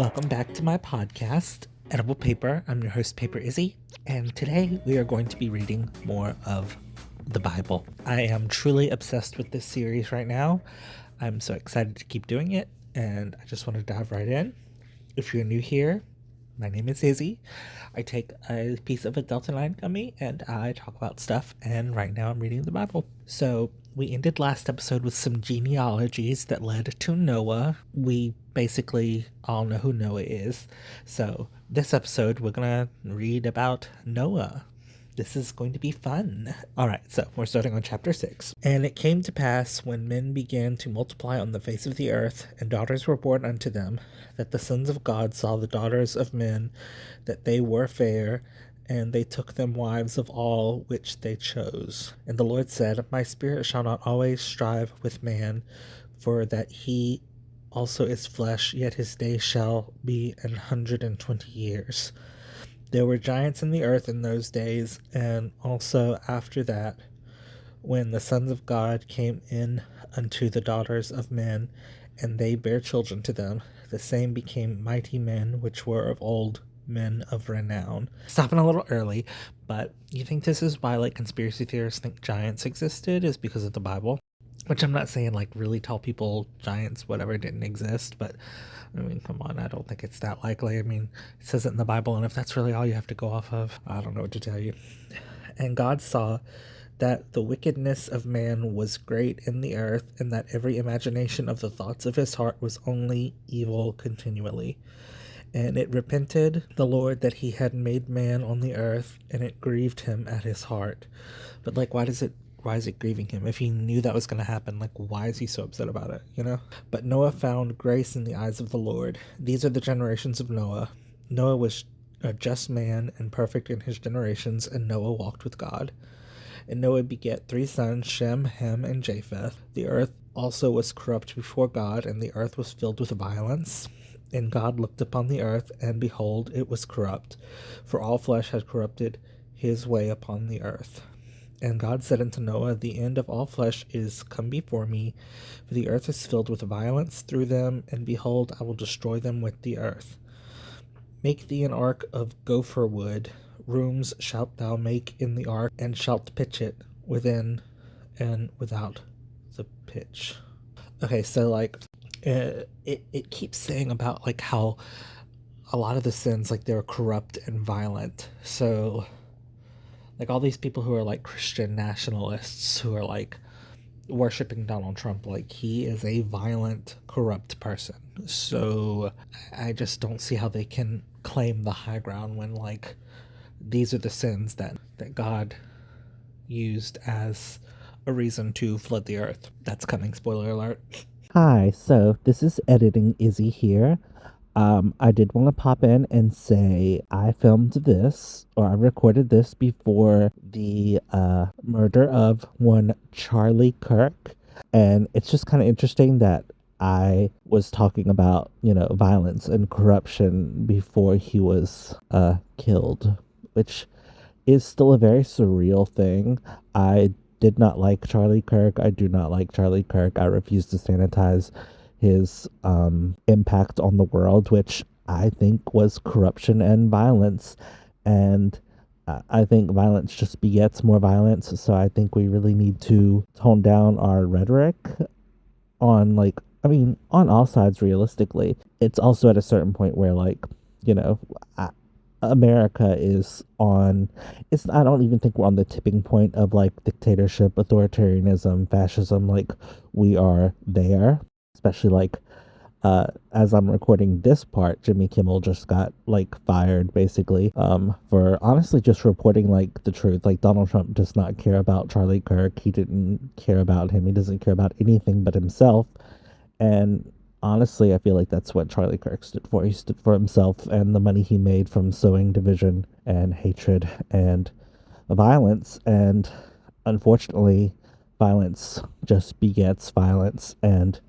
Welcome back to my podcast, Edible Paper. I'm your host, Paper Izzy, and today we are going to be reading more of the Bible. I am truly obsessed with this series right now. I'm so excited to keep doing it, and I just want to dive right in. If you're new here, my name is Izzy. I take a piece of a Delta 9 gummy and I talk about stuff, and right now I'm reading the Bible. So, we ended last episode with some genealogies that led to Noah. We basically all know who Noah is. So, this episode, we're gonna read about Noah. This is going to be fun. All right, so we're starting on chapter 6. And it came to pass when men began to multiply on the face of the earth, and daughters were born unto them, that the sons of God saw the daughters of men, that they were fair, and they took them wives of all which they chose. And the Lord said, My spirit shall not always strive with man, for that he also is flesh, yet his days shall be 120 years. There were giants in the earth in those days, and also after that, when the sons of God came in unto the daughters of men, and they bare children to them, the same became mighty men which were of old, men of renown. Stopping a little early, but you think this is why conspiracy theorists think giants existed, is because of the Bible? Which I'm not saying really tall people, giants, whatever, didn't exist, but I mean, come on, I don't think it's that likely. I mean, it says it in the Bible, and if that's really all you have to go off of, I don't know what to tell you. And God saw that the wickedness of man was great in the earth, and that every imagination of the thoughts of his heart was only evil continually. And it repented the Lord that he had made man on the earth, and it grieved him at his heart. But why is it grieving him? If he knew that was going to happen, why is he so upset about it, But Noah found grace in the eyes of the Lord. These are the generations of Noah. Noah was a just man and perfect in his generations, and Noah walked with God. And Noah begat 3 sons, Shem, Ham, and Japheth. The earth also was corrupt before God, and the earth was filled with violence. And God looked upon the earth, and behold, it was corrupt, for all flesh had corrupted his way upon the earth. And God said unto Noah, The end of all flesh is come before me, for the earth is filled with violence through them, and behold, I will destroy them with the earth. Make thee an ark of gopher wood. Rooms shalt thou make in the ark, and shalt pitch it within and without the pitch. Okay, so it keeps saying about how a lot of the sins they're corrupt and violent. So all these people who are Christian nationalists who are worshiping Donald Trump, he is a violent, corrupt person. So I just don't see how they can claim the high ground when these are the sins that God used as a reason to flood the earth. That's coming, spoiler alert. Hi, so this is Editing Izzy here. I did want to pop in and say I filmed this, or I recorded this before the murder of one Charlie Kirk, and it's just kind of interesting that I was talking about, violence and corruption before he was killed, which is still a very surreal thing. I did not like Charlie Kirk. I do not like Charlie Kirk. I refuse to sanitize his impact on the world, which I think was corruption and violence. And I think violence just begets more violence. So I think we really need to tone down our rhetoric on on all sides realistically. It's also at a certain point where America is I don't even think we're on the tipping point of dictatorship, authoritarianism, fascism. We are there, especially as I'm recording this part, Jimmy Kimmel just got fired basically for honestly just reporting the truth. Donald Trump does not care about Charlie Kirk. He didn't care about him. He doesn't care about anything but himself. And honestly, I feel like that's what Charlie Kirk stood for. He stood for himself and the money he made from sowing division and hatred and violence. And unfortunately, violence just begets violence. And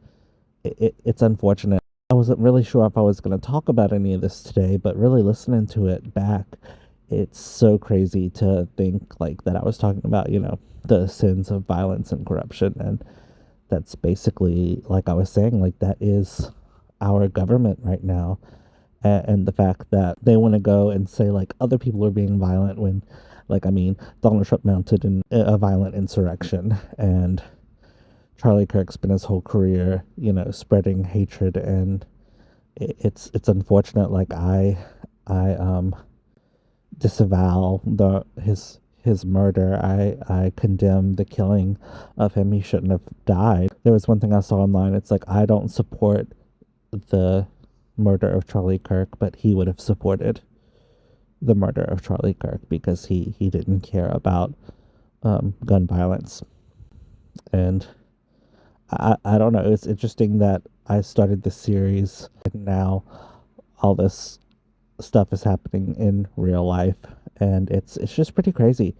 it's unfortunate. I wasn't really sure if I was going to talk about any of this today, but really listening to it back, it's so crazy to think that I was talking about, the sins of violence and corruption. And that's basically, I was saying, that is our government right now. and the fact that they want to go and say like other people are being violent when, like, I mean, Donald Trump mounted a violent insurrection, and Charlie Kirk spent his whole career, spreading hatred, and it's unfortunate. Like I disavow his murder. I condemn the killing of him. He shouldn't have died. There was one thing I saw online. It's like, I don't support the murder of Charlie Kirk, but he would have supported the murder of Charlie Kirk because he didn't care about gun violence. And I don't know. It's interesting that I started this series and now all this stuff is happening in real life, and it's just pretty crazy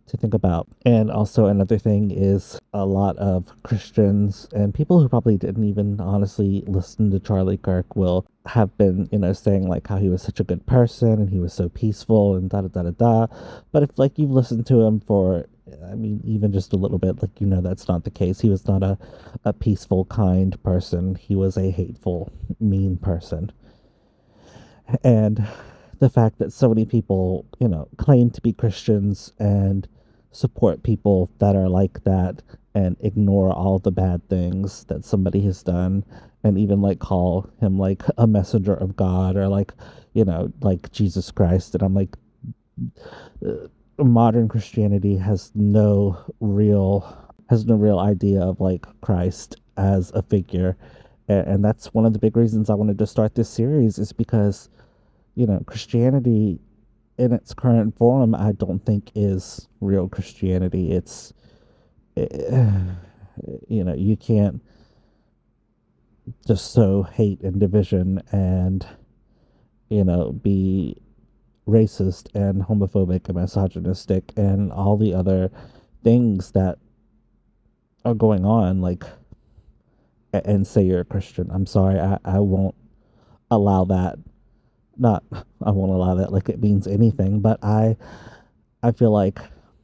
to think about. And also another thing is a lot of Christians and people who probably didn't even honestly listen to Charlie Kirk will have been, saying like how he was such a good person and he was so peaceful and da da da da da. But if like you've listened to him for, I mean, even just a little bit, like, that's not the case. He was not a peaceful, kind person. He was a hateful, mean person. And the fact that so many people, claim to be Christians and support people that are like that and ignore all the bad things that somebody has done, and even like call him like a messenger of God, or like, like Jesus Christ. And I'm like, modern Christianity has no real idea of like Christ as a figure. And that's one of the big reasons I wanted to start this series, is because Christianity in its current form, I don't think is real Christianity. It's, you can't just sow hate and division and, be racist and homophobic and misogynistic and all the other things that are going on, like, and say you're a Christian. I'm sorry, I won't allow that. Not, I won't allow that like it means anything, but I feel like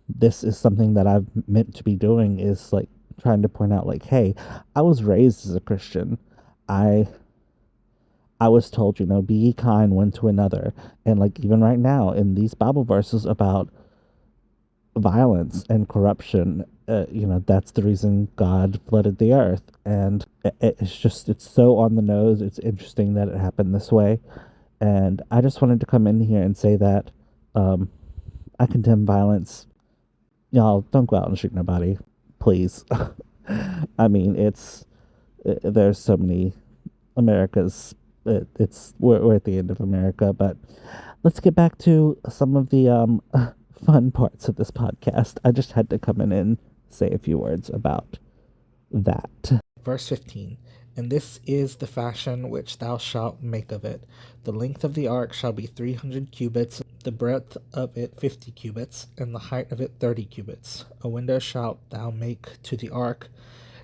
this is something that I've meant to be doing, is like trying to point out like, hey, I was raised as a Christian. I I was told, be ye kind one to another. And like even right now in these Bible verses about violence and corruption, that's the reason God flooded the earth. And it's so on the nose. It's interesting that it happened this way. And I just wanted to come in here and say that um, I condemn violence. Y'all don't go out and shoot nobody, please. I mean, there's so many Americas. We're at the end of America, but let's get back to some of the fun parts of this podcast. I just had to come in and say a few words about that. Verse 15. And this is the fashion which thou shalt make of it. The length of the ark shall be 300 cubits, the breadth of it 50 cubits, and the height of it 30 cubits. A window shalt thou make to the ark,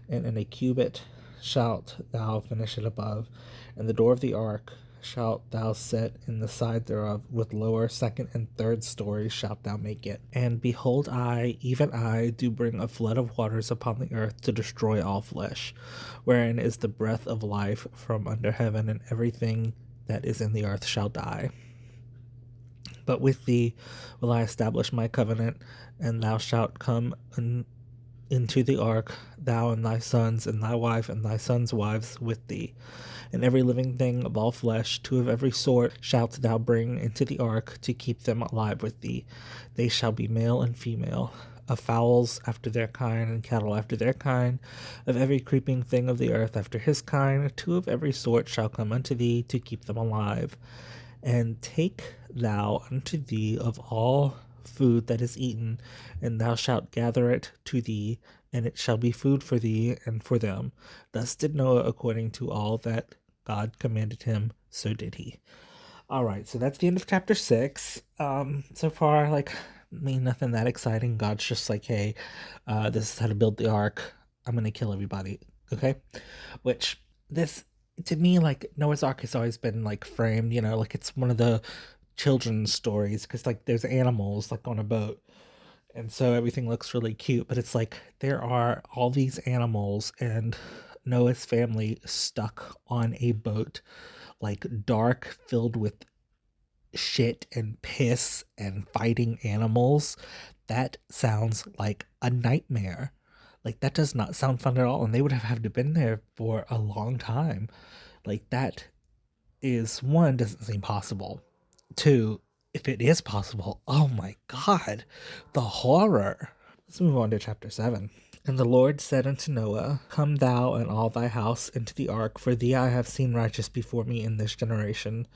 and in a cubit shalt thou finish it above. And the door of the ark shalt thou set in the side thereof, with lower, second, and third stories shalt thou make it. And behold, I, even I, do bring a flood of waters upon the earth to destroy all flesh, wherein is the breath of life from under heaven, and everything that is in the earth shall die. But with thee will I establish my covenant, and thou shalt come into the ark, thou and thy sons, and thy wife, and thy sons' wives with thee. And every living thing of all flesh, two of every sort, shalt thou bring into the ark, to keep them alive with thee. They shall be male and female, of fowls after their kind, and cattle after their kind, of every creeping thing of the earth after his kind. Two of every sort shall come unto thee, to keep them alive. And take thou unto thee of all food that is eaten, and thou shalt gather it to thee, and it shall be food for thee and for them. Thus did Noah according to all that God commanded him, so did he. All right, so that's the end of chapter 6. So far, like, nothing that exciting. God's just like, hey, this is how to build the ark. I'm gonna kill everybody. Okay, which this to me, like, Noah's Ark has always been like framed, like it's one of the children's stories, because like there's animals like on a boat, and so everything looks really cute, but it's like there are all these animals and Noah's family stuck on a boat, like dark, filled with shit and piss and fighting animals, that sounds like a nightmare. Like, that does not sound fun at all, and they would have had to been there for a long time. Like, that is, one, doesn't seem possible. Two, if it is possible, oh my god, the horror. Let's move on to chapter 7. And the Lord said unto Noah, Come thou and all thy house into the ark, for thee I have seen righteous before me in this generation.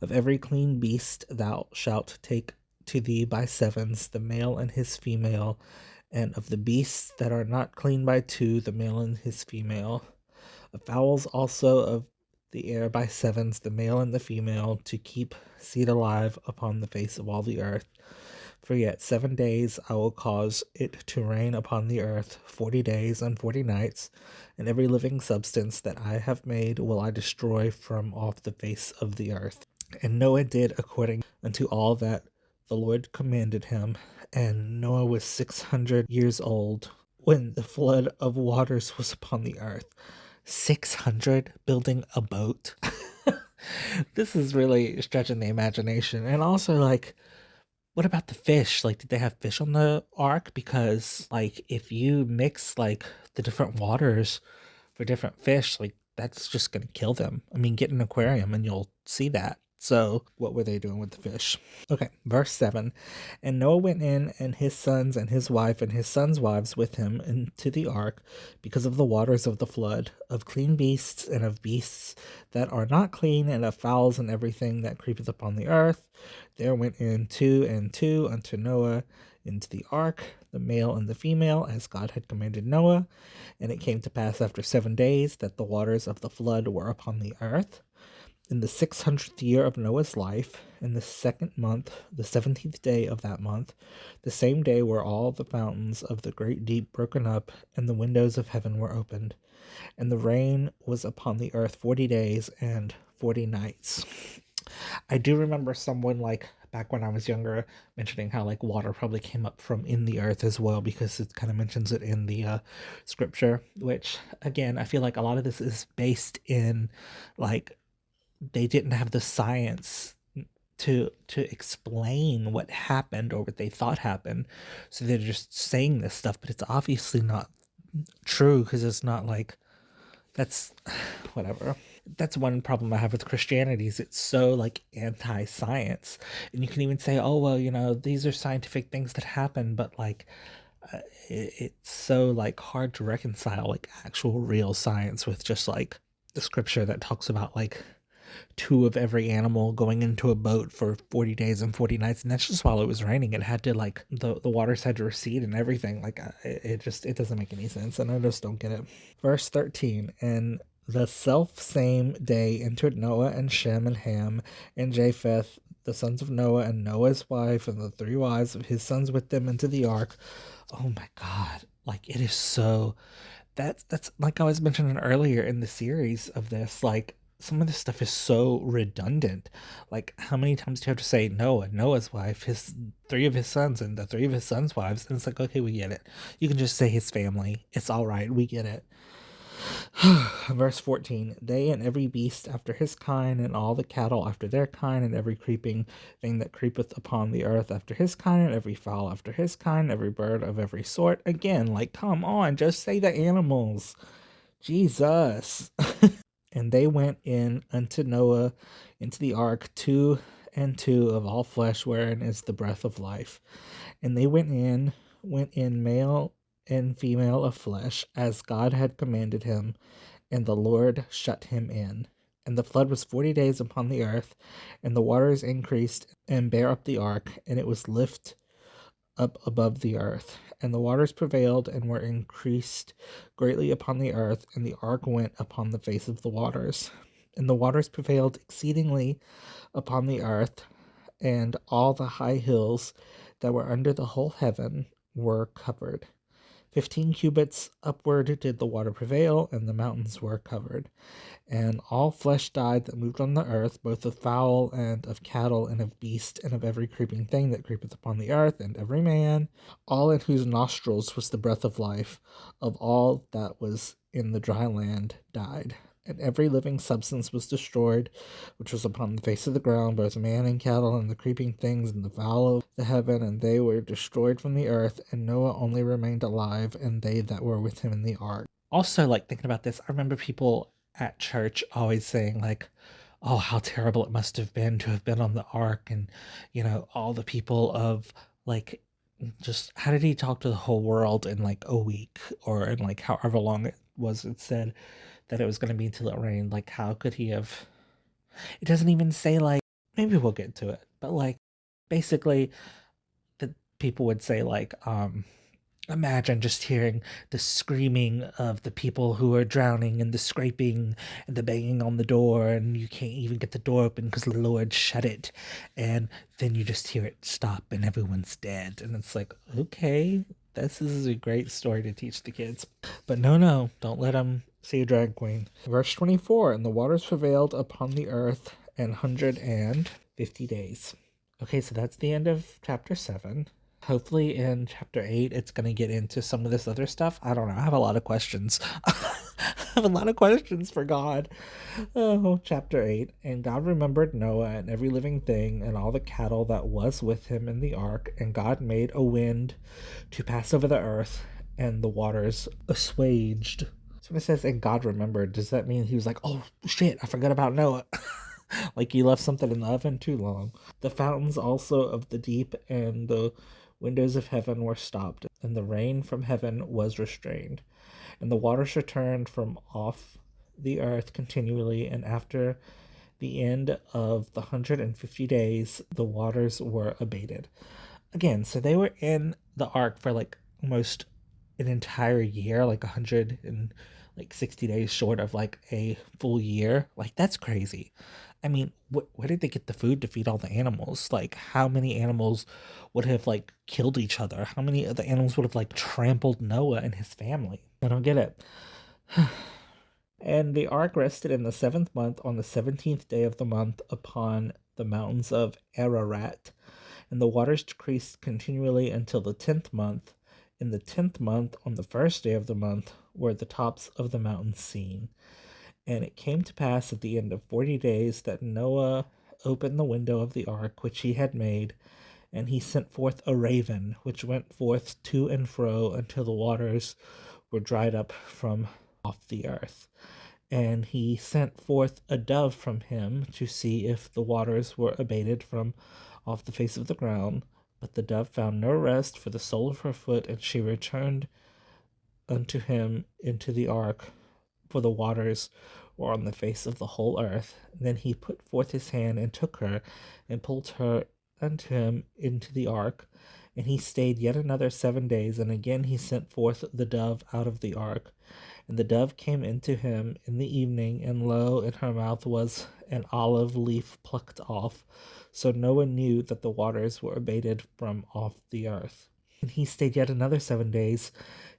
Of every clean beast thou shalt take to thee by sevens, the male and his female, and of the beasts that are not clean by two, the male and his female. Of fowls also of the air by sevens, the male and the female, to keep seed alive upon the face of all the earth. For yet 7 days I will cause it to rain upon the earth, 40 days and 40 nights, and every living substance that I have made will I destroy from off the face of the earth. And Noah did according unto all that the Lord commanded him. And Noah was 600 years old when the flood of waters was upon the earth. 600 building a boat. This is really stretching the imagination. And also, like, what about the fish? Like, did they have fish on the ark? Because, like, if you mix, like, the different waters for different fish, like, that's just gonna kill them. I mean, get an aquarium and you'll see that. So, what were they doing with the fish? Okay, verse 7. And Noah went in, and his sons and his wife and his sons' wives with him into the ark, because of the waters of the flood, of clean beasts and of beasts that are not clean, and of fowls and everything that creepeth upon the earth. There went in two and two unto Noah into the ark, the male and the female, as God had commanded Noah. And it came to pass after 7 days that the waters of the flood were upon the earth. In the 600th year of Noah's life, in the 2nd month, the 17th day of that month, the same day were all the fountains of the great deep broken up, and the windows of heaven were opened. And the rain was upon the earth 40 days and 40 nights. I do remember someone, like, back when I was younger, mentioning how, like, water probably came up from in the earth as well, because it kind of mentions it in the scripture, which, again, I feel like a lot of this is based in, like, they didn't have the science to explain what happened or what they thought happened, so they're just saying this stuff, but it's obviously not true, because it's not like, that's whatever. That's one problem I have with Christianity, is it's so, like, anti-science. And you can even say, oh, well, you know, these are scientific things that happen, but, like, it's so, like, hard to reconcile, like, actual real science with just, like, the scripture that talks about, like, 2 of every animal going into a boat for 40 days and 40 nights, and that's just while it was raining. It had to, like, the waters had to recede and everything. Like, it doesn't make any sense, and I just don't get it. Verse 13. And the self same day entered Noah and Shem and Ham and Japheth, the sons of Noah, and Noah's wife and the 3 wives of his sons with them, into the ark. Oh my god, like, it is so, that's like I was mentioning earlier in the series of this, like, some of this stuff is so redundant. Like, how many times do you have to say Noah, Noah's wife, his 3 of his sons, and the 3 of his sons' wives? And it's like, okay, we get it. You can just say his family. It's all right. We get it. Verse 14. They and every beast after his kind, and all the cattle after their kind, and every creeping thing that creepeth upon the earth after his kind, and every fowl after his kind, every bird of every sort. Again, like, come on, just say the animals. Jesus. And they went in unto Noah into the ark, 2 and 2 of all flesh, wherein is the breath of life. And they went in male and female of flesh, as God had commanded him, and the Lord shut him in. And the flood was 40 days upon the earth, and the waters increased and bare up the ark, and it was lift up above the earth. And the waters prevailed and were increased greatly upon the earth, and the ark went upon the face of the waters. And the waters prevailed exceedingly upon the earth, and all the high hills that were under the whole heaven were covered. 15 cubits upward did the water prevail, and the mountains were covered. And all flesh died that moved on the earth, both of fowl and of cattle and of beast and of every creeping thing that creepeth upon the earth, and every man, all in whose nostrils was the breath of life, of all that was in the dry land died. and every living substance was destroyed, which was upon the face of the ground, both man and cattle, and the creeping things, and the fowl of the heaven, and they were destroyed from the earth, and Noah only remained alive, and they that were with him in the ark. Also, like, thinking about this, I remember people at church always saying, like, oh, how terrible it must have been to have been on the ark, and, all the people of, like, just how did he talk to the whole world in like a week, or in like however long it was it said that it was going to be until it rained? Like, how could he have? It doesn't even say, like, maybe we'll get to it, but like, basically, the people would say, like, imagine just hearing the screaming of the people who are drowning, and the scraping and the banging on the door, and you can't even get the door open because the Lord shut it, and then you just hear it stop and everyone's dead, and it's like, okay, this is a great story to teach the kids. But no, don't let them see a drag queen. Verse 24, and the waters prevailed upon the earth 150 days. Okay, so that's the end of chapter 7. Hopefully in chapter 8 it's going to get into some of this other stuff. I don't know. I have a lot of questions. I have a lot of questions for God. Oh, chapter 8. And God remembered Noah and every living thing and all the cattle that was with him in the ark. And God made a wind to pass over the earth, and the waters assuaged. So when it says, and God remembered, does that mean he was like, oh shit, I forgot about Noah? Like he left something in the oven too long. The fountains also of the deep and the windows of heaven were stopped, and the rain from heaven was restrained, and the waters returned from off the earth continually, and after the end of the 150 days, the waters were abated. Again, so they were in the ark for like almost an entire year, like 160 days short of like a full year. Like, that's crazy. I mean, where did they get the food to feed all the animals? Like, how many animals would have like killed each other? How many of the animals would have like trampled Noah and his family? I don't get it. And the ark rested in the 7th month on the 17th day of the month upon the mountains of Ararat. And the waters decreased continually until the 10th month. In the 10th month, on the 1st day of the month, were the tops of the mountains seen. And it came to pass at the end of 40 days that Noah opened the window of the ark which he had made, and he sent forth a raven, which went forth to and fro until the waters were dried up from off the earth. And he sent forth a dove from him to see if the waters were abated from off the face of the ground. But the dove found no rest for the sole of her foot, and she returned unto him into the ark, for the waters were on the face of the whole earth. Then he put forth his hand and took her, and pulled her unto him into the ark. And he stayed yet another 7 days, and again he sent forth the dove out of the ark. And the dove came into him in the evening, and lo, in her mouth was an olive leaf plucked off. So Noah knew that the waters were abated from off the earth. And he stayed yet another 7 days,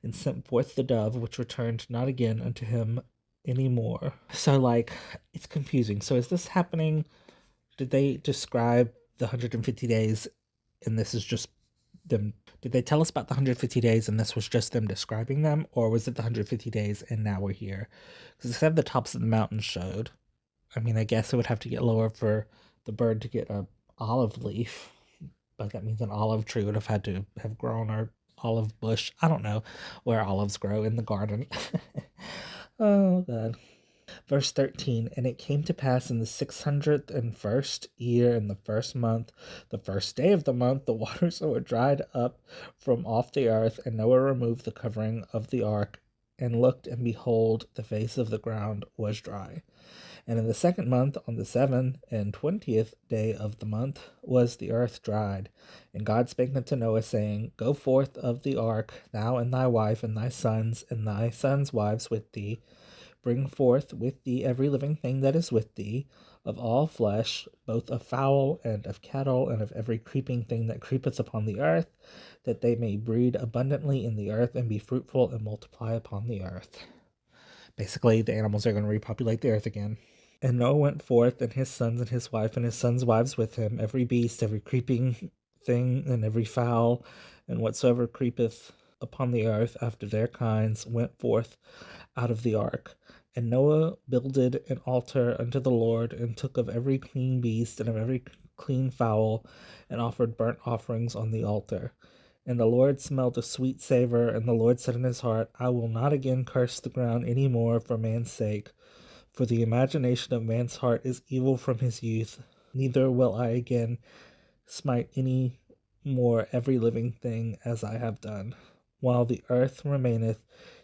and sent forth the dove, which returned not again unto him any more. So, like, it's confusing. So is this happening? Did they describe the 150 days, and this is just them? Did they tell us about the 150 days and this was just them describing them, or was it the 150 days and now we're here? Because it said the tops of the mountains showed. I mean, I guess it would have to get lower for the bird to get a olive leaf, but that means an olive tree would have had to have grown, or olive bush. I don't know where olives grow in the garden. Oh god. Verse 13, and it came to pass in the 601st year, in the 1st month, the 1st day of the month, the waters were dried up from off the earth, and Noah removed the covering of the ark, and looked, and behold, the face of the ground was dry. And in the 2nd month, on the 27th day of the month, was the earth dried. And God spake unto Noah, saying, Go forth of the ark, thou and thy wife, and thy sons' wives with thee. Bring forth with thee every living thing that is with thee, of all flesh, both of fowl and of cattle, and of every creeping thing that creepeth upon the earth, that they may breed abundantly in the earth, and be fruitful, and multiply upon the earth. Basically, the animals are going to repopulate the earth again. And Noah went forth, and his sons and his wife and his sons' wives with him, every beast, every creeping thing, and every fowl, and whatsoever creepeth upon the earth after their kinds, went forth out of the ark. And Noah builded an altar unto the Lord, and took of every clean beast and of every clean fowl, and offered burnt offerings on the altar. And the Lord smelled a sweet savor, and the Lord said in his heart, I will not again curse the ground any more for man's sake, for the imagination of man's heart is evil from his youth. Neither will I again smite any more every living thing as I have done. While the earth remaineth,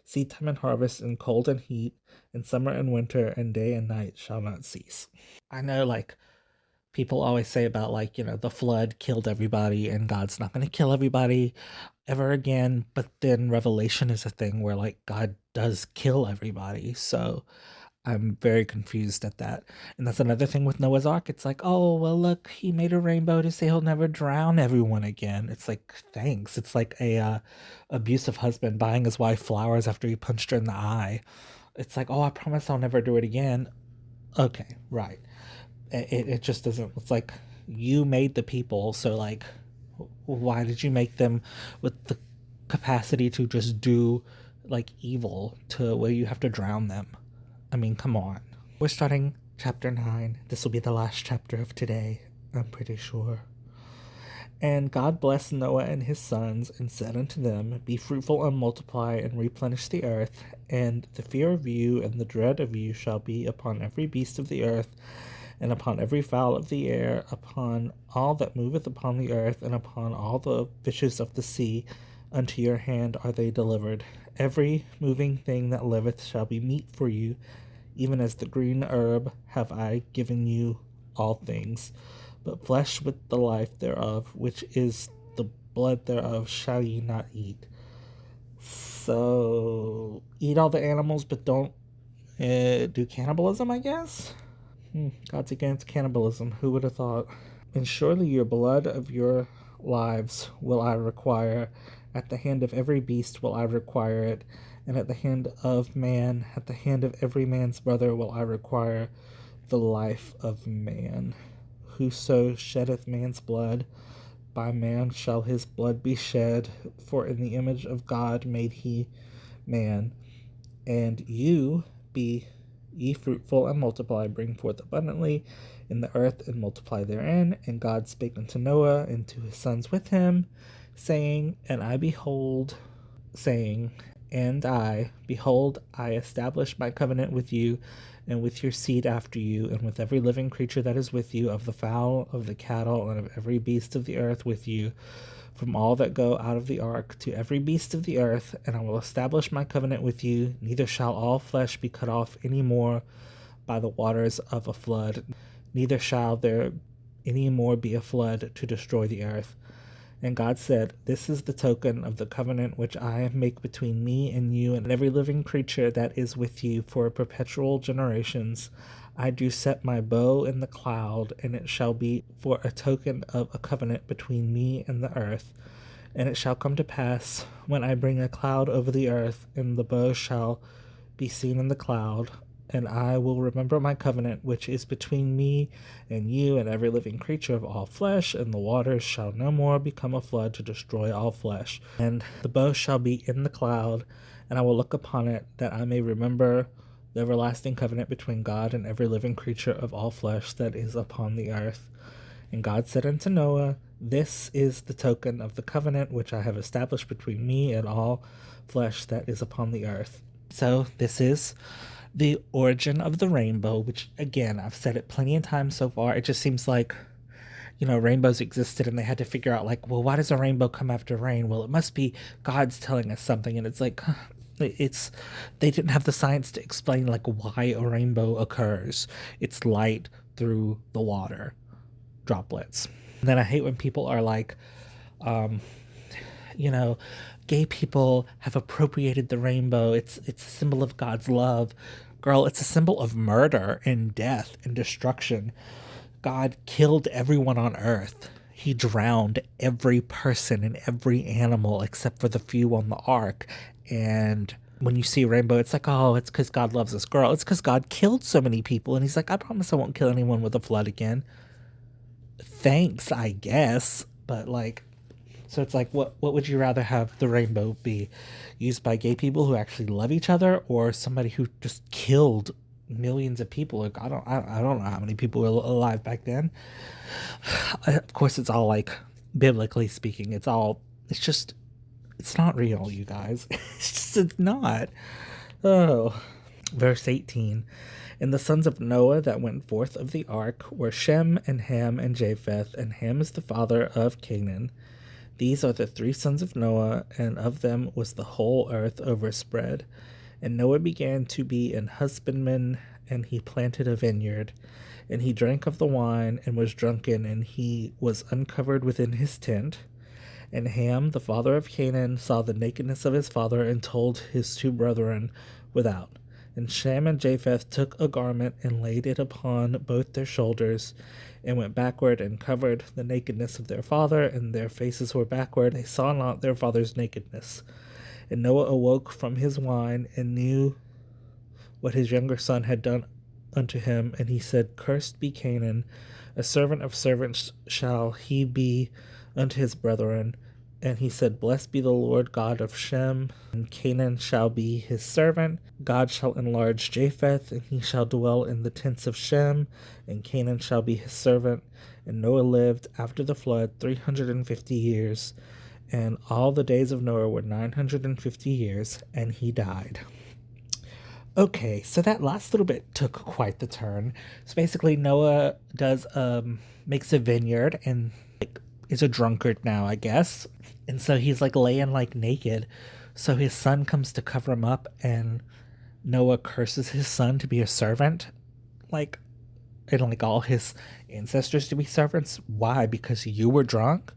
seedtime and harvest, and cold and heat, and summer and winter, and day and night shall not cease. I know, like, people always say about, like, the flood killed everybody, and God's not going to kill everybody ever again. But then Revelation is a thing where, like, God does kill everybody. So I'm very confused at that. And that's another thing with Noah's Ark. It's like, oh, well, look, he made a rainbow to say he'll never drown everyone again. It's like, thanks. It's like a abusive husband buying his wife flowers after he punched her in the eye. It's like, oh, I promise I'll never do it again. Okay, right. It just doesn't. It's like, you made the people, so, like, why did you make them with the capacity to just do, like, evil to where you have to drown them? I mean, come on. We're starting chapter 9. This will be the last chapter of today, I'm pretty sure. And God blessed Noah and his sons, and said unto them, Be fruitful and multiply, and replenish the earth. And the fear of you and the dread of you shall be upon every beast of the earth, and upon every fowl of the air, upon all that moveth upon the earth, and upon all the fishes of the sea. Unto your hand are they delivered. Every moving thing that liveth shall be meat for you, even as the green herb have I given you all things. But flesh with the life thereof, which is the blood thereof, shall ye not eat. So, eat all the animals, but don't do cannibalism, I guess? God's against cannibalism. Who would have thought? And surely your blood of your lives will I require. At the hand of every beast will I require it. And at the hand of man, at the hand of every man's brother will I require the life of man. Whoso sheddeth man's blood, by man shall his blood be shed, for in the image of God made he man. And you be ye fruitful and multiply, bring forth abundantly in the earth, and multiply therein. And God spake unto Noah and to his sons with him, saying, And I behold, I establish my covenant with you, and with your seed after you, and with every living creature that is with you, of the fowl, of the cattle, and of every beast of the earth with you, from all that go out of the ark to every beast of the earth. And I will establish my covenant with you, neither shall all flesh be cut off any more by the waters of a flood, neither shall there any more be a flood to destroy the earth. And God said, This is the token of the covenant which I make between me and you and every living creature that is with you for perpetual generations. I do set my bow in the cloud, and it shall be for a token of a covenant between me and the earth. And it shall come to pass, when I bring a cloud over the earth, and the bow shall be seen in the cloud, and I will remember my covenant which is between me and you and every living creature of all flesh, and the waters shall no more become a flood to destroy all flesh. And the bow shall be in the cloud, and I will look upon it, that I may remember the everlasting covenant between God and every living creature of all flesh that is upon the earth. And God said unto Noah, This is the token of the covenant which I have established between me and all flesh that is upon the earth. So this is the origin of the rainbow, which, again, I've said it plenty of times so far. It just seems like, rainbows existed and they had to figure out, like, well, why does a rainbow come after rain? Well, it must be God's telling us something. And it's like, they didn't have the science to explain, like, why a rainbow occurs. It's light through the water droplets. And then I hate when people are like, you know, gay people have appropriated the rainbow. It's a symbol of God's love. Girl, it's a symbol of murder and death and destruction. God killed everyone on earth. He drowned every person and every animal except for the few on the ark. And when you see a rainbow, it's like, oh, it's because God loves us. Girl, it's because God killed so many people. And he's like, I promise I won't kill anyone with a flood again. Thanks, I guess. But, like, So it's like, what would you rather have the rainbow be used by gay people who actually love each other, or somebody who just killed millions of people? Like I don't know how many people were alive back then. Of course, it's all like biblically speaking. It's just it's not real, you guys. It's not. Oh. Verse 18. And the sons of Noah that went forth of the ark were Shem and Ham and Japheth, and Ham is the father of Canaan. These are the three sons of Noah, and of them was the whole earth overspread. And Noah began to be an husbandman, and he planted a vineyard. And he drank of the wine, and was drunken, and he was uncovered within his tent. And Ham, the father of Canaan, saw the nakedness of his father, and told his two brethren without. And Shem and Japheth took a garment, and laid it upon both their shoulders, and went backward, and covered the nakedness of their father, and their faces were backward. They saw not their father's nakedness. And Noah awoke from his wine, and knew what his younger son had done unto him. And he said, Cursed be Canaan, a servant of servants shall he be unto his brethren. And he said, Blessed be the Lord God of Shem, and Canaan shall be his servant. God shall enlarge Japheth, and he shall dwell in the tents of Shem, and Canaan shall be his servant. And Noah lived after the flood 350 years, and all the days of Noah were 950 years, and he died. Okay, so that last little bit took quite the turn. So basically, Noah makes a vineyard and like is a drunkard now, I guess. And so he's like laying like naked. So his son comes to cover him up, and Noah curses his son to be a servant, like and like all his ancestors to be servants. Why? Because you were drunk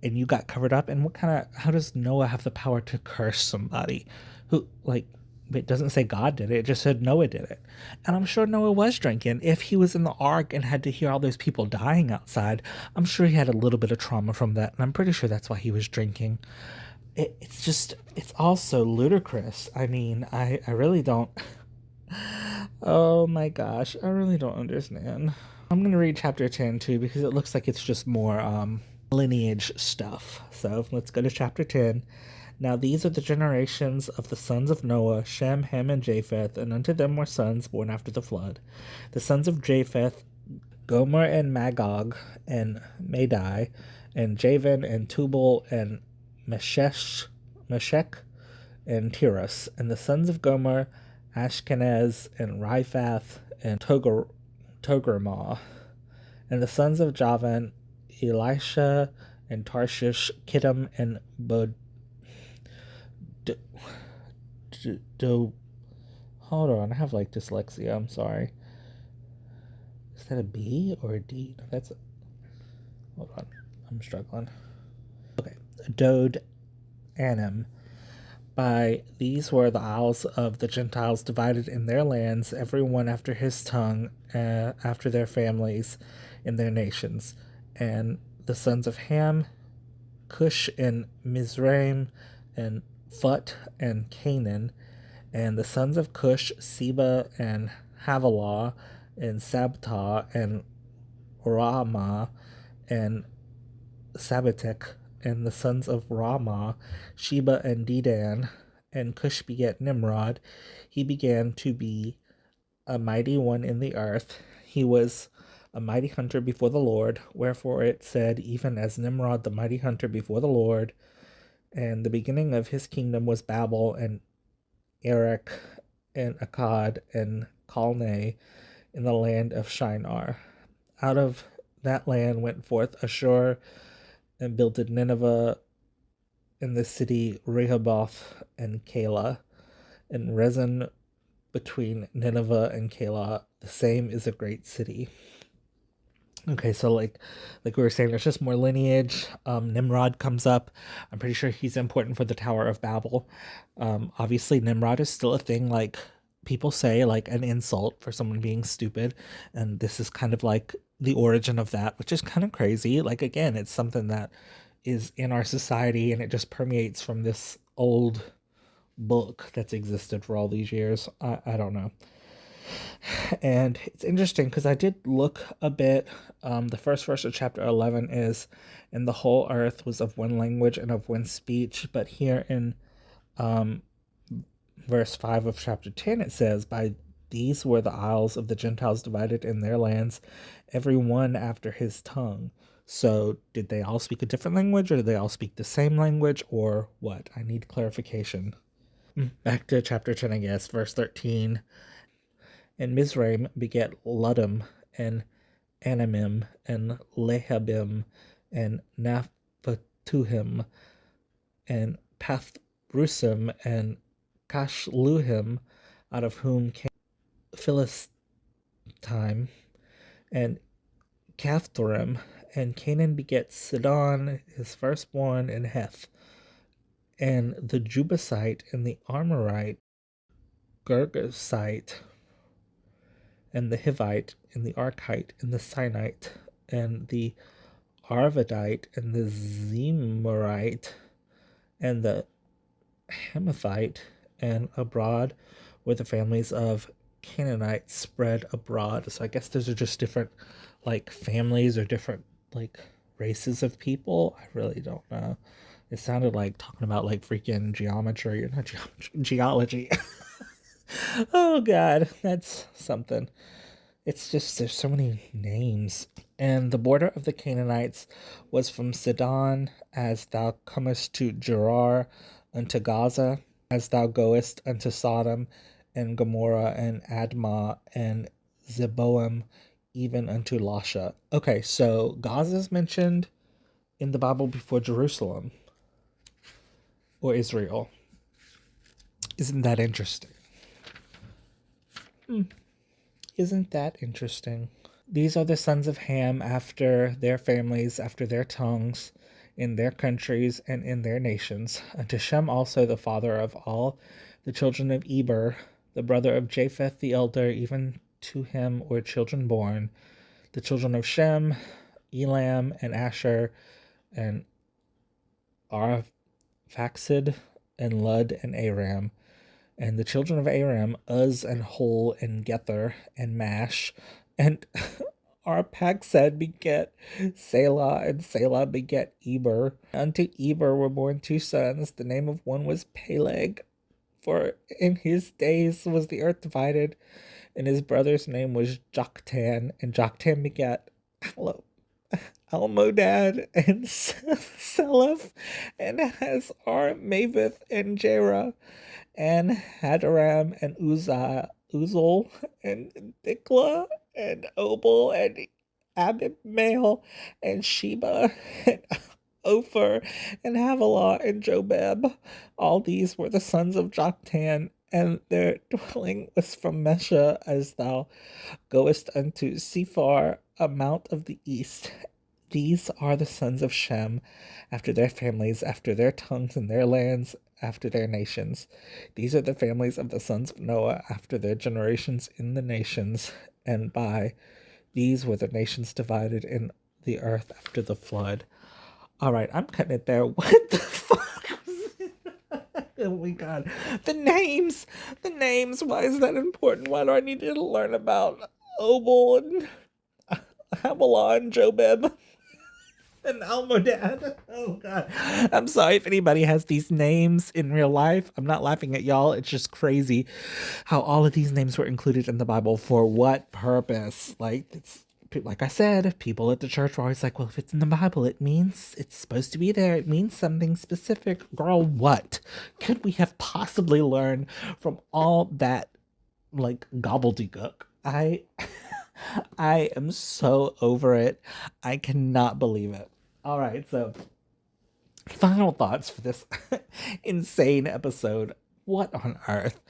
and you got covered up. And how does Noah have the power to curse somebody who like? It doesn't say God did it. It just said Noah did it. And I'm sure Noah was drinking. If he was in the ark and had to hear all those people dying outside, I'm sure he had a little bit of trauma from that. And I'm pretty sure that's why he was drinking. It's all so ludicrous. I mean, I really don't. Oh my gosh, I really don't understand. I'm going to read chapter 10 too, because it looks like it's just more lineage stuff. So let's go to chapter 10. Now these are the generations of the sons of Noah, Shem, Ham, and Japheth, and unto them were sons born after the flood. The sons of Japheth, Gomer and Magog, and Madai, and Javan, and Tubal, and Meshech, and Tiras. And the sons of Gomer, Ashkenaz, and Riphath, and Togarmah. And the sons of Javan, Elisha, and Tarshish, Kittim, and hold on, I have like dyslexia, I'm sorry. Is that a B or a D? No, that's a, hold on, I'm struggling. Okay, Dod Anim. By these were the isles of the Gentiles divided in their lands, every one after his tongue, after their families, in their nations. And the sons of Ham, Cush and Mizraim, and Phut and Canaan. And the sons of Cush, Seba and Havilah, and Sabta, and Ramah, and Sabatek. And the sons of Ramah, Sheba and Dedan. And Cush begat Nimrod. He began to be a mighty one in the earth. He was a mighty hunter before the Lord. Wherefore it said, even as Nimrod the mighty hunter before the Lord. And the beginning of his kingdom was Babel, and Erech, and Akkad, and Calneh, in the land of Shinar. Out of that land went forth Ashur, and builded Nineveh, and the city Rehoboth, and Calah, and Rezin between Nineveh and Calah. The same is a great city. Okay, so like we were saying, there's just more lineage. Nimrod comes up. I'm pretty sure he's important for the Tower of Babel. Obviously, Nimrod is still a thing. Like people say, like an insult for someone being stupid, and this is kind of like the origin of that, which is kind of crazy. Like again, it's something that is in our society, and it just permeates from this old book that's existed for all these years. I don't know. And it's interesting because I did look a bit. The first verse of chapter 11 is, "And the whole earth was of one language and of one speech." But here in verse 5 of chapter 10, it says, "By these were the isles of the Gentiles divided in their lands, every one after his tongue." So, did they all speak a different language, or did they all speak the same language, or what? I need clarification. Back to chapter 10, I guess, verse 13. "And Mizraim begat Ludum, and Anamim, and Lehabim, and Naphtuhim, and Pathrusim, and Kashluhim, out of whom came Philistine, and Caphtorim. And Canaan begat Sidon, his firstborn, and Heth, and the Jebusite, and the Amorite, Girgasite, and the Hivite, and the Archite, and the Sinite, and the Arvadite, and the Zemorite, and the Hamathite, and abroad were the families of Canaanites spread abroad." So I guess those are just different, like, families or different, like, races of people. I really don't know. It sounded like talking about, like, freaking geometry, or not geology. Oh, God, that's something. It's just, there's so many names. "And the border of the Canaanites was from Sidon, as thou comest to Gerar, unto Gaza, as thou goest unto Sodom, and Gomorrah, and Admah, and Zeboim, even unto Lasha." Okay, so Gaza is mentioned in the Bible before Jerusalem or Israel. Isn't that interesting? Isn't that interesting? "These are the sons of Ham after their families, after their tongues, in their countries, and in their nations. Unto Shem also, the father of all the children of Eber, the brother of Japheth the elder, even to him were children born. The children of Shem, Elam, and Asher, and Arphaxad, and Lud, and Aram. And the children of Aram, Uz, and Hol, and Gether, and Mash, and Arphaxad beget Selah, and Selah beget Eber. Unto Eber were born two sons. The name of one was Peleg, for in his days was the earth divided, and his brother's name was Joktan, and Joktan begat Almodad, and Seleph, and Hazar, Mavith, and Jerah, and Hadaram, and Uzal, and Dikla, and Obal, and Abimael, and Sheba, and Ophir, and Havilah, and Jobab. All these were the sons of Joktan, and their dwelling was from Mesha, as thou goest unto Sephar, a mount of the east. These are the sons of Shem, after their families, after their tongues, and their lands, after their nations. These are the families of the sons of Noah, after their generations in the nations. And by these were the nations divided in the earth after the flood." All right, I'm cutting it there. What the fuck was it? Oh my God. The names. The names. Why is that important? Why do I need to learn about Obal and Havilah and Jobab and Almodad? Oh God. I'm sorry if anybody has these names in real life. I'm not laughing at y'all. It's just crazy how all of these names were included in the Bible. For what purpose? Like I said, people at the church were always like, "Well, if it's in the Bible, it means it's supposed to be there. It means something specific." Girl, what could we have possibly learned from all that, like, gobbledygook? I am so over it. I cannot believe it. All right, so final thoughts for this insane episode. What on earth?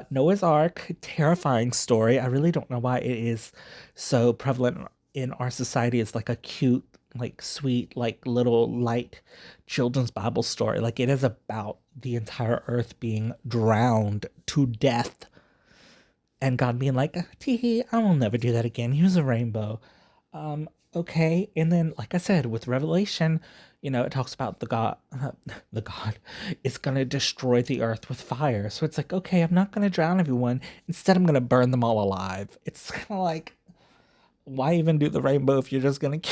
Noah's Ark, terrifying story. I really don't know why it is so prevalent in our society. It's like a cute, like, sweet, like, little light children's Bible story. Like, it is about the entire earth being drowned to death, and God being like, "Tee, I will never do that again. Here's a rainbow." okay. And then, like I said, with Revelation, it talks about the God is going to destroy the earth with fire. So it's like, okay, I'm not going to drown everyone. Instead, I'm going to burn them all alive. It's kind of like, why even do the rainbow if you're just going to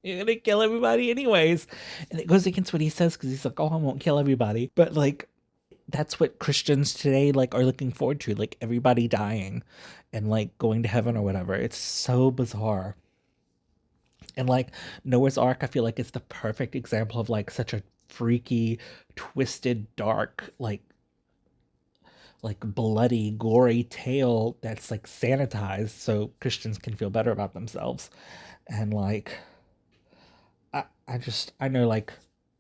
you're going to kill everybody anyways? And it goes against what he says because he's like, oh, I won't kill everybody. But like, that's what Christians today like are looking forward to, like everybody dying and like going to heaven or whatever. It's so bizarre. And like Noah's Ark, I feel like it's the perfect example of like such a freaky, twisted, dark, like bloody, gory tale that's like sanitized so Christians can feel better about themselves. And like I know like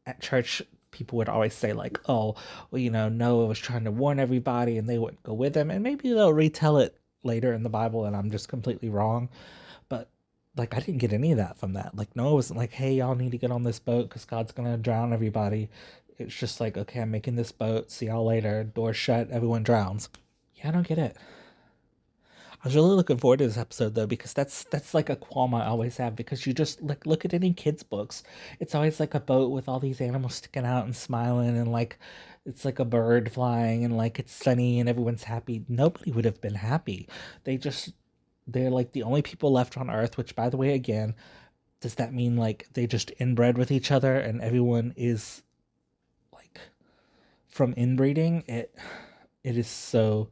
at church people would always say like, oh, well, Noah was trying to warn everybody and they wouldn't go with him. And maybe they'll retell it later in the Bible and I'm just completely wrong. But like I didn't get any of that from that. Like Noah wasn't like, hey, y'all need to get on this boat because God's gonna drown everybody. It's just like, okay, I'm making this boat. See y'all later. Door shut. Everyone drowns. Yeah, I don't get it. I was really looking forward to this episode though because that's like a qualm I always have because you just like look at any kids books. It's always like a boat with all these animals sticking out and smiling and like it's like a bird flying and like it's sunny and everyone's happy. Nobody would have been happy. They're like the only people left on Earth, which by the way again, does that mean like they just inbred with each other and everyone is like from inbreeding? It is so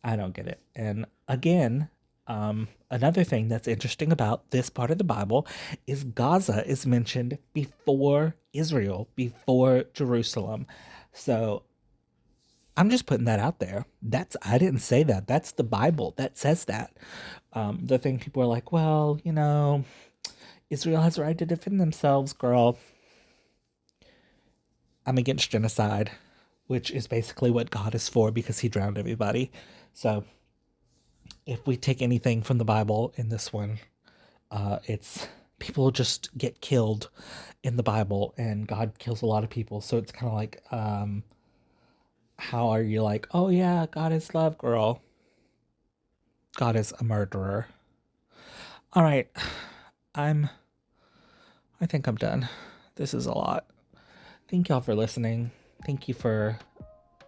I don't get it. And again, another thing that's interesting about this part of the Bible is Gaza is mentioned before Israel, before Jerusalem. So I'm just putting that out there. I didn't say that. That's the Bible that says that. The thing people are like, well, Israel has a right to defend themselves, girl. I'm against genocide, which is basically what God is for because he drowned everybody. So if we take anything from the Bible in this one, it's people just get killed in the Bible and God kills a lot of people. So it's kind of like, how are you like, oh yeah, God is love, girl. God is a murderer. All right. I'm, I think I'm done. This is a lot. Thank y'all for listening. Thank you for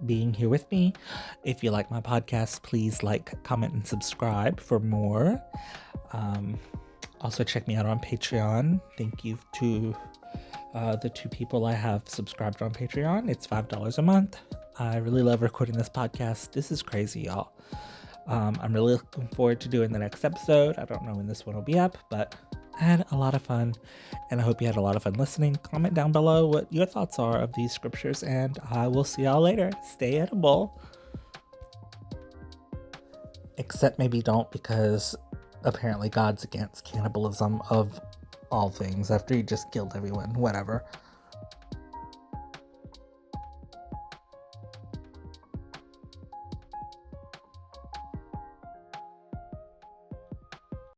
being here with me. If you like my podcast, please like, comment, and subscribe for more. Also, check me out on Patreon. Thank you to the 2 people I have subscribed on Patreon. It's $5 a month. I really love recording this podcast. This is crazy, y'all. I'm really looking forward to doing the next episode. I don't know when this one will be up, but I had a lot of fun, and I hope you had a lot of fun listening. Comment down below what your thoughts are of these scriptures, and I will see y'all later. Stay edible. Except maybe don't, because apparently God's against cannibalism of all things after he just killed everyone. Whatever.